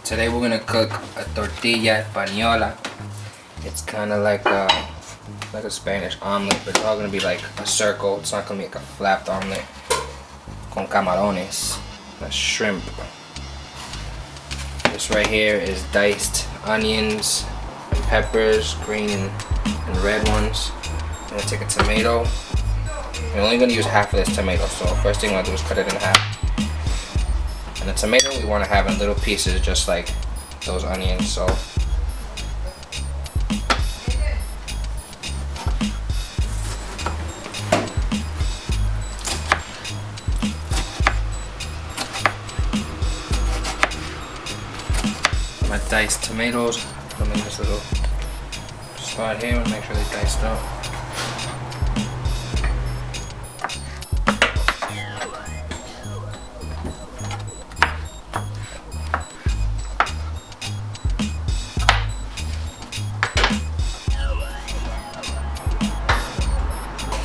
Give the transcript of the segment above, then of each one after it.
Today we're gonna cook a Tortilla Española. It's kind of like a Spanish omelet, but it's all gonna be like a circle. It's not gonna be like a flapped omelet. Con camarones, that's shrimp. This right here is diced onions and peppers, green and red ones. I'm gonna take a tomato. We're only gonna use half of this tomato, so first thing I'm gonna do is cut it in half. And the tomato we want to have in little pieces, just like those onions. So my diced tomatoes, put them in this little spot here and make sure they're diced up.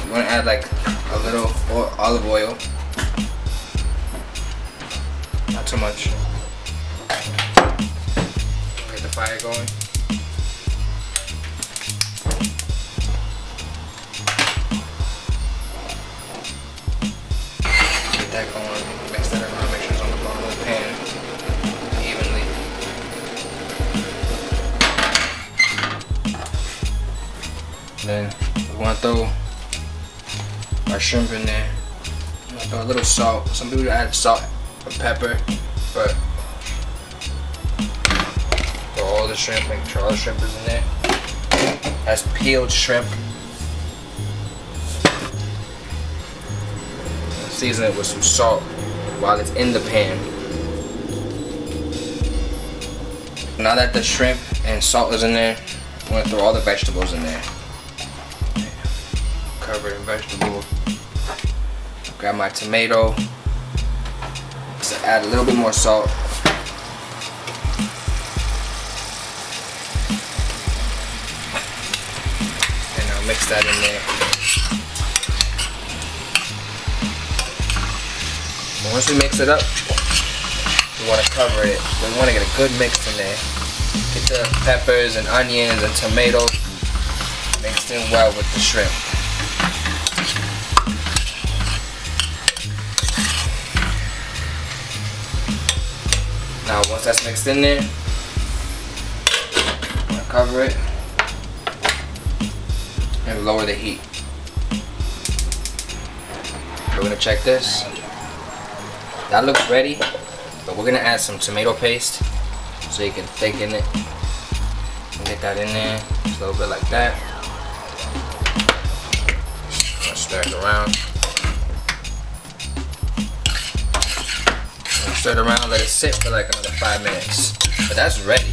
I'm gonna add like a little olive oil, not too much. Get the fire going. Get that going, mix that around, make sure it's on the bottom of the pan evenly. Then we want to throw our shrimp in there. I'm gonna throw a little salt. Some people add salt and pepper, but throw all the shrimp, make sure all the shrimp is in there. That's peeled shrimp. Season it with some salt while it's in the pan. Now that the shrimp and salt is in there, I'm gonna throw all the vegetables in there. Covered in vegetables. Grab my tomato. So add a little bit more salt. And I'll mix that in there. And once we mix it up, we want to cover it. We want to get a good mix in there. Get the peppers and onions and tomatoes mixed in well with the shrimp. Now once that's mixed in there, I'm gonna cover it and lower the heat. We're gonna check this. That looks ready, but we're gonna add some tomato paste so you can thicken it. Get that in there, just a little bit like that. Stir it around. Stir it around, let it sit for like another 5 minutes. But that's ready.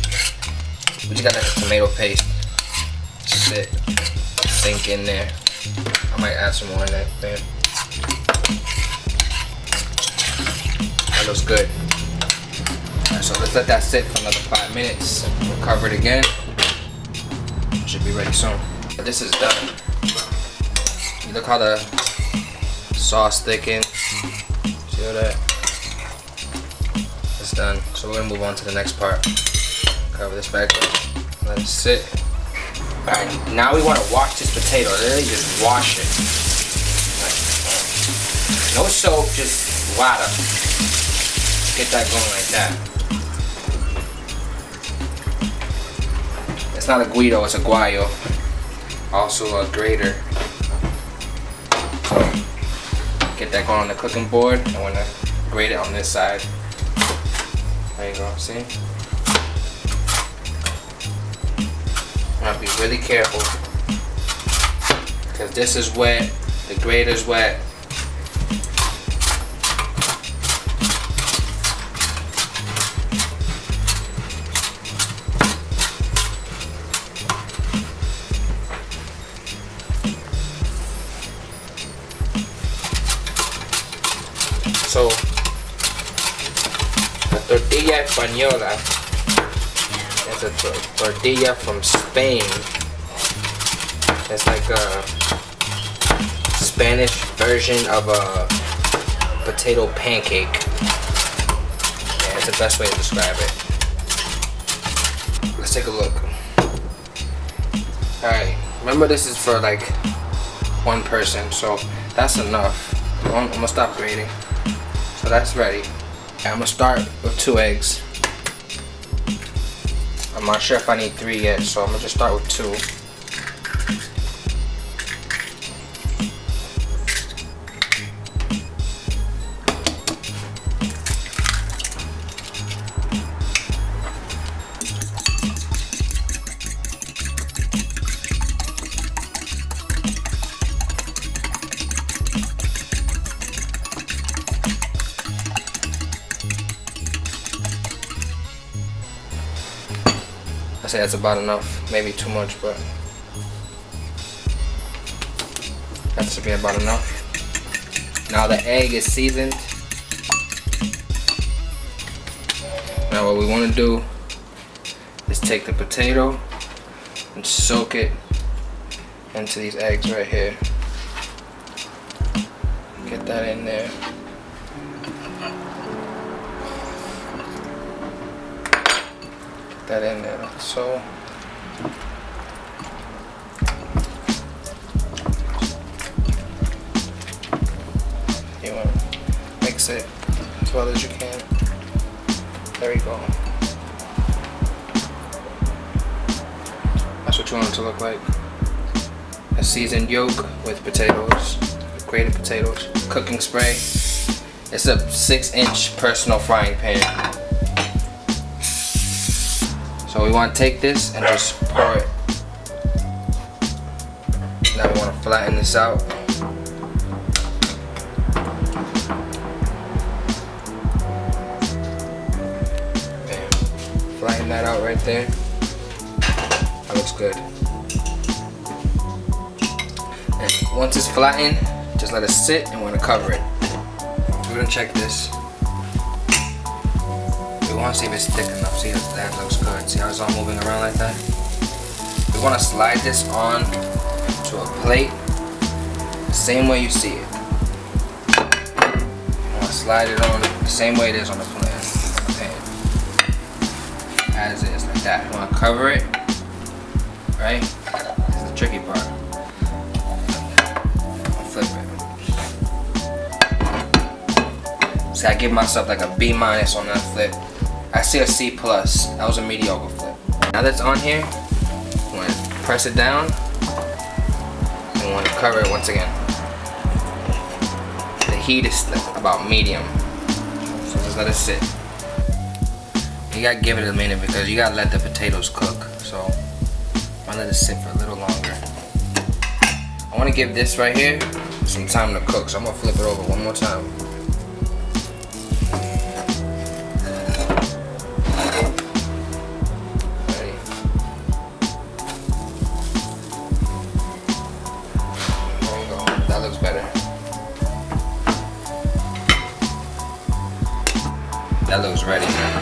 We just gotta let the tomato paste sit, sink in there. I might add some more in that pan. That looks good. Alright, so let's let that sit for another 5 minutes. We'll cover it again. Should be ready soon. This is done. Look how the sauce thickens. See all that? It's done. So we're gonna move on to the next part. Cover this back up. Let it sit. Alright, now we want to wash this potato. Literally just wash it. No soap, just water. Get that going like that. It's not a guido, it's a guayo. Also a grater. So get that going on the cooking board. I want to grate it on this side. There you go, see? I'm gonna be really careful because this is wet, the grater's wet. So Tortilla Española is a tortilla from Spain. It's like a Spanish version of a potato pancake. Yeah, it's the best way to describe it. let's take a look. Alright, remember this is for like one person, so that's enough. I'm gonna stop grading. So that's ready. I'm gonna start with 2 eggs. I'm not sure if I need 3 yet, so I'm gonna just start with 2. I say that's about enough, maybe too much, but that should be about enough. Now the egg is seasoned. Now what we want to do is take the potato and soak it into these eggs right here. Get that in there. That in there, so you want to mix it as well as you can. There we go. That's what you want it to look like. A seasoned yolk with potatoes, grated potatoes, cooking spray. It's a 6-inch personal frying pan. So we want to take this and just pour it. Now we want to flatten this out. Bam. Flatten that out right there. That looks good. And once it's flattened, just let it sit and we're going to cover it. We're going to check this. We want to see if it's thick enough. See if that looks good. See how it's all moving around like that? We want to slide this on to a plate the same way you see it. You want to slide it on the same way it is on the pan. As is, like that. You want to cover it, right? This is the tricky part. I'll flip it. See, I give myself like a B- on that flip. I see a C+. That was a mediocre flip. Now that's on here, you want to press it down and you want to cover it once again. The heat is about medium, so just let it sit. You gotta give it a minute because you gotta let the potatoes cook. So I let it sit for a little longer. I want to give this right here some time to cook, so I'm gonna flip it over one more time. That looks better. That looks ready now.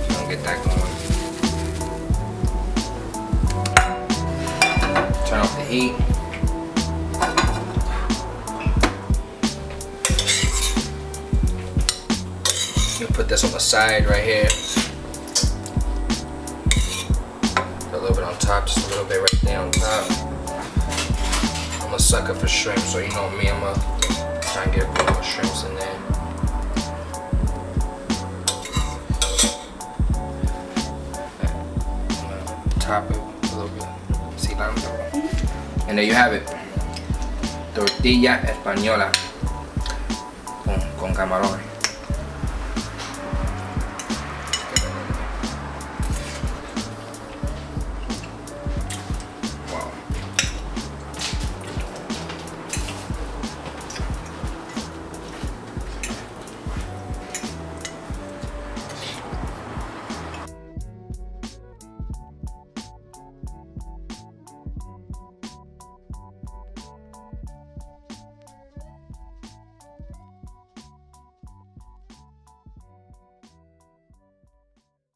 So I'm gonna get that going. Turn off the heat. You put this on the side right here. Put a little bit on top, just a little bit right there on top. I'm a sucker for shrimp, so you know me, I'm gonna try and get a bit more shrimps in there. I'm gonna top it a little bit, cilantro. And there you have it. Tortilla Española con camarones.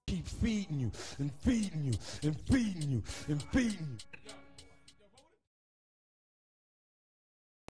Keep feeding you and feeding you and feeding you and feeding you.